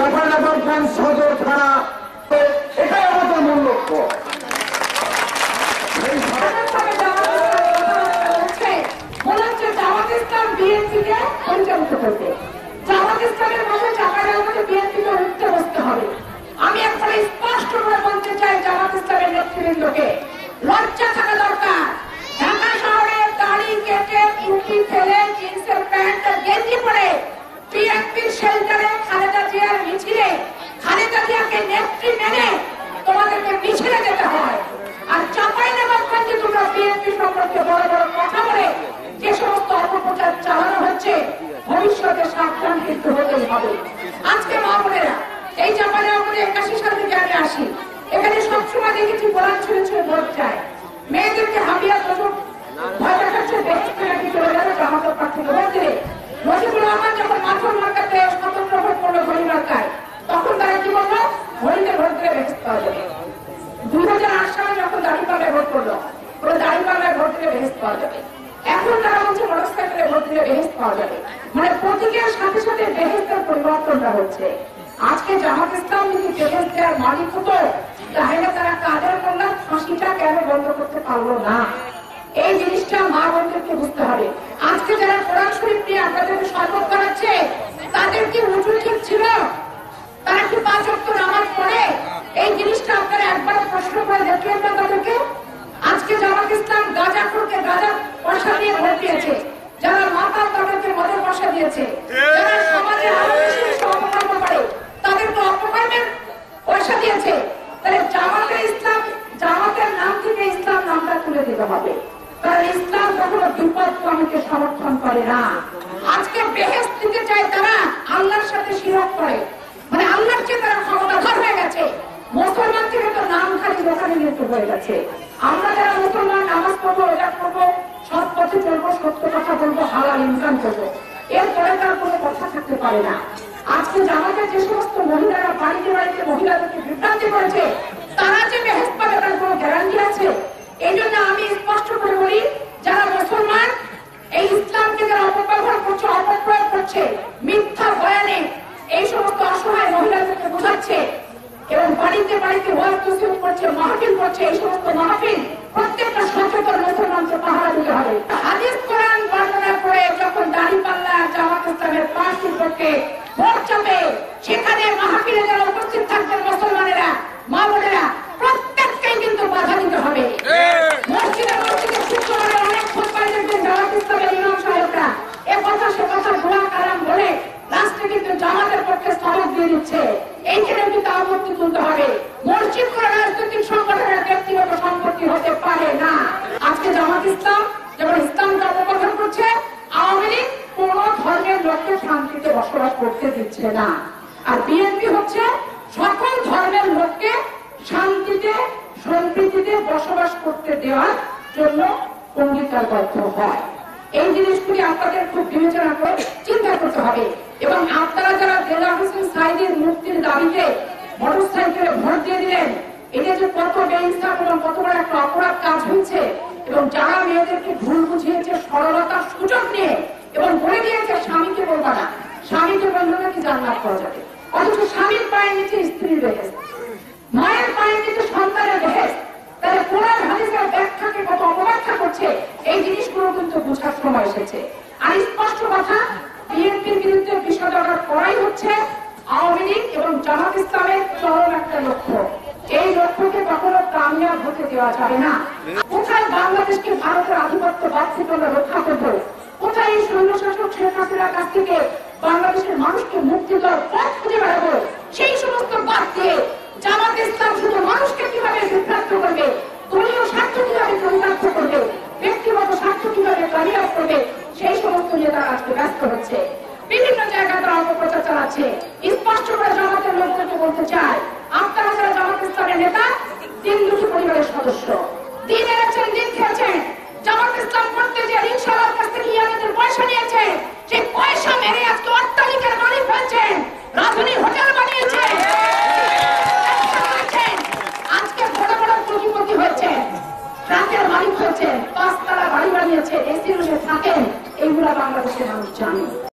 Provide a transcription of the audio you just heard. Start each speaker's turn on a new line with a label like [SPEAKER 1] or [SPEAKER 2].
[SPEAKER 1] চাঁপাইনবাবগঞ্জ সদর থানা, এটাই আমাদের মূল লক্ষ্য।
[SPEAKER 2] জামাত ইসলাম বিএনপিকে পরিচালিত করবে, জামাত ইসলামের মধ্যে চাঁপাইনবাবগঞ্জে বিএনপিকে উঠতে বসতে হবে। আমি একবারে স্পষ্ট করে বলতে চাই, জামাত ইসলামের নেতৃবৃন্দকে লজ্জা থাকা দরকার। ঢাকা শহরে দাড়ি কেটে টুপি ফেলে জিন্সের প্যান্ট গেঞ্জি পরে বিএনপির শেল্টারে খালেদা জিয়ার মিছিলে খালেদা জিয়াকে নেত্রী মেনে তোমাদেরকে মিছিলে যেতে হয়। আর চাঁপাইনবাবগঞ্জে তোমরা বিএনপি সম্পর্কে বড় বড় কথা বলে যে সমস্ত অপপ্রচার চালানো হচ্ছে, ভবিষ্যতে সাবধান কিন্তু হতেই হবে। আজকে মা বোনেরা, এই চাঁপাইনবাবগঞ্জে 81 সাল থেকে আমি আসি, এখানে সবসময় দেখেছি গোলাম ছুঁড়ে ছুঁড়ে ভোট চায়, মেয়েদেরকে হাবিয়া তসুক ভয় দেখাচ্ছে, দেখতে নাকি চলে যাবে জামাতের পাঠ থেকে ভোট দিলে। মুজিবুর রহমান যখন মাথুর মার্কাতে স্বতন্ত্র ভোট করলো ঘড়ি মার্কায়, তখন তারা কি বললো? ঘড়িতে ভোট দিলে বেহেশত পাওয়া যাবে। 2008 সালে যখন দাঁড়িপাল্লায় ভোট করলো, ওরা দাঁড়িপাল্লায় ভোট দিলে বেহেশত পাওয়া যাবে। এখন তারা বলছে মোটরসাইকেলে ভোট দিলে বেহেশত পাওয়া যাবে। মানে প্রতীকের সাথে সাথে বেহেশতের পরিবর্তনটা হচ্ছে। আজকে জামাত ইসলাম যদি বেহেশত দেওয়ার মালিক হতো, তাহলে তারা কাদের কন্যার ফাঁসিটা কেন বন্ধ করতে পারলো না? এই জিনিসটা মা বোনদেরকে বুঝতে হবে। আজকে যারা কোরআন শরীফ নিয়ে আপনাদেরকে শপথ করাচ্ছে, তাদের কি উজু ঠিক ছিল? তারা কি 5 ওয়াক্ত নামাজ পড়ে? এই জিনিসটা আপনারা একবার প্রশ্ন করে দেখলেন না তাদেরকে? আজকে জামাত ইসলাম গাঁজাখোরকে গাঁজা পয়সা দিয়ে ভোট দিয়েছে, যারা মাতাল তাদেরকে মদের পয়সা দিয়েছে, যারা সমাজে আরো বেশি অপকর্ম করে তাদেরকে অপকর্মের পয়সা দিয়েছে। তাহলে জামাতের নাম থেকে ইসলাম নামটা তুলে দিতে হবে, কারণ ইসলাম কখনো বিপদকামীকে সমর্থন করে না। আজকে বেহেশত দিতে চায় তারা, আল্লাহর সাথে শিরক করে, মানে আল্লাহর চেয়ে তারা ক্ষমতাধর হয়ে গেছে। মুসলমান থেকে তো নাম খালি দোকানে নিতে হয়ে গেছে। আমরা যারা মুসলমান নামাজ পড়বো, রোজা করবো, সৎ পথে চলবো, সত্য কথা বলবো, হালাল ইনকাম করবো, এরপরে তার কোনো কথা থাকতে পারে না। আজকে জামাতের যে সমস্ত মহিলারা বাড়িতে বাড়িতে মহিলাদেরকে বিভ্রান্তি করেছে, তারা যে বেহেশত পাবে তার কোনো গ্যারান্টি আছে? এই জন্য আমি স্পষ্ট করে বলি, যারা মুসলমান এই ইসলামকে যারা অপব্যবহার করছে, অপপ্রয়োগ করছে, মিথ্যা বয়ানে এই সমস্ত অসহায় মহিলাদেরকে বোঝাচ্ছে এবং বাড়িতে বাড়িতে ওয়াজ নসিহত করছে, মাহফিল করছে, এই সমস্ত মাহফিল প্রত্যেকটা সচেতন মুসলমানকে পাহারা দিতে হবে। হাদিস কোরআন বর্ণনা করে যখন দাঁড়িপাল্লা জামাত ইসলামের প্রার্থীর পক্ষে ভোট চাপে, সেখানে মাহফিলে যারা উপস্থিত থাকবেন মুসলমানেরা, মা বোনেরা, প্রত্যেককেই কিন্তু বাধা দিতে হবে। মসজিদে মসজিদে শুক্রবারে অনেক খুতবায় দেখবেন জামাত ইসলামের ইমাম সাহেবরা এ কথা সে কথা দোয়া কালাম বলে লাস্টে কিন্তু জামাতের পক্ষে স্থগিত দিয়ে দিচ্ছে। এইখানে কিন্তু আপত্তি তুলতে হবে। মসজিদ করে রাজনৈতিক সংগঠনের ব্যক্তিগত সম্পত্তি হতে পারে না। আজকে জামাত ইসলাম যেমন ইসলামকে অপকথন করছে, আওয়ামী লীগ কোন ধর্মের লোককে শান্তিতে বসবাস করতে দিচ্ছে না। আর বিএনপি হচ্ছে সকল ধর্মের লোককে শান্তিতে সম্প্রীতিতে বসবাস করতে দেওয়ার জন্য অঙ্গীকারবদ্ধ হয়। এই জিনিসগুলি আপনাদের খুব বিবেচনা করে চিন্তা করতে হবে। এবং আপনারা যারা দেলোয়ার হোসেন সাঈদীর মুক্তির দাবিতে মোটরসাইকেলে ভোট দিয়ে দিলেন, এটা যে কত বেইনসাফ এবং কত বড় একটা অপরাধ কাজ হয়েছে, এবং যারা মেয়েদেরকে ভুল বুঝিয়েছে সরলতার সুযোগ নিয়ে এবং বলে দিয়েছে স্বামীকে বলবা না, স্বামীকে বললো নাকি জান্নাত পাওয়া যাবে, অথচ স্বামীর পায়ের নিচে স্ত্রীর বেহেশত, মায়ের পায়ের নিচে সন্তানের বেহেশত, তাহলে কোরআন হাদিসের ব্যাখ্যাকে কত অপব্যাখ্যা করছে, এই জিনিসগুলো কিন্তু বোঝার সময় এসেছে। আর স্পষ্ট কথা, বিএনপির বিরুদ্ধে বিষোদগার করাই হচ্ছে আওয়ামী লীগ এবং জামাত ইসলামের চরম একটা লক্ষ্য। এই লক্ষ্যকে কখনো কামিয়াব হতে দেওয়া যাবে না। কোথায় বাংলাদেশকে ভারতের আধিপত্যবাদ থেকে আমরা রক্ষা করবো, কোথায় এই স্বৈরশাসক শেখ হাসিনার কাছ থেকে বাংলাদেশের মানুষকে মুক্তি দেওয়ার পথ খুঁজে বেড়াবো, সেই সমস্ত বাদ দিয়ে জামাত ইসলাম শুধু মানুষকে কিভাবে বিভ্রান্ত করবে, দলীয় স্বার্থ কিভাবে চরিতার্থ করবে, ব্যক্তিগত স্বার্থ কিভাবে কামিয়াব করবে, সেই সমস্ত নিয়ে তারা আজকে ব্যস্ত হচ্ছে। বিভিন্ন জায়গায় তারা অপপ্রচার চালাচ্ছে। স্পষ্ট করে জামাতের লোকদেরকে বলতে চায়, আপনারা যারা জামাত ইসলামের নেতা, 3 দুটি পরিবারের সদস্য, দিন এনেছেন, দিন খেয়েছেন, জামাত ইসলাম করতে যে রিকশাওয়ালার কাছ থেকে ইয়াদের পয়সা নিয়েছে, সেই পয়সা মেরে আজকে অট্টালিকার মালিক হয়েছেন, রাজধানী হোটেল বানিয়েছেন, আজকে বড় বড় কোটিপতি হয়েছেন, ট্রাকের মালিক হয়েছেন, 5 তলা বাড়ি বানিয়েছে, এসি রুমে থাকেন। এইগুলা বাংলাদেশের মানুষ জানে।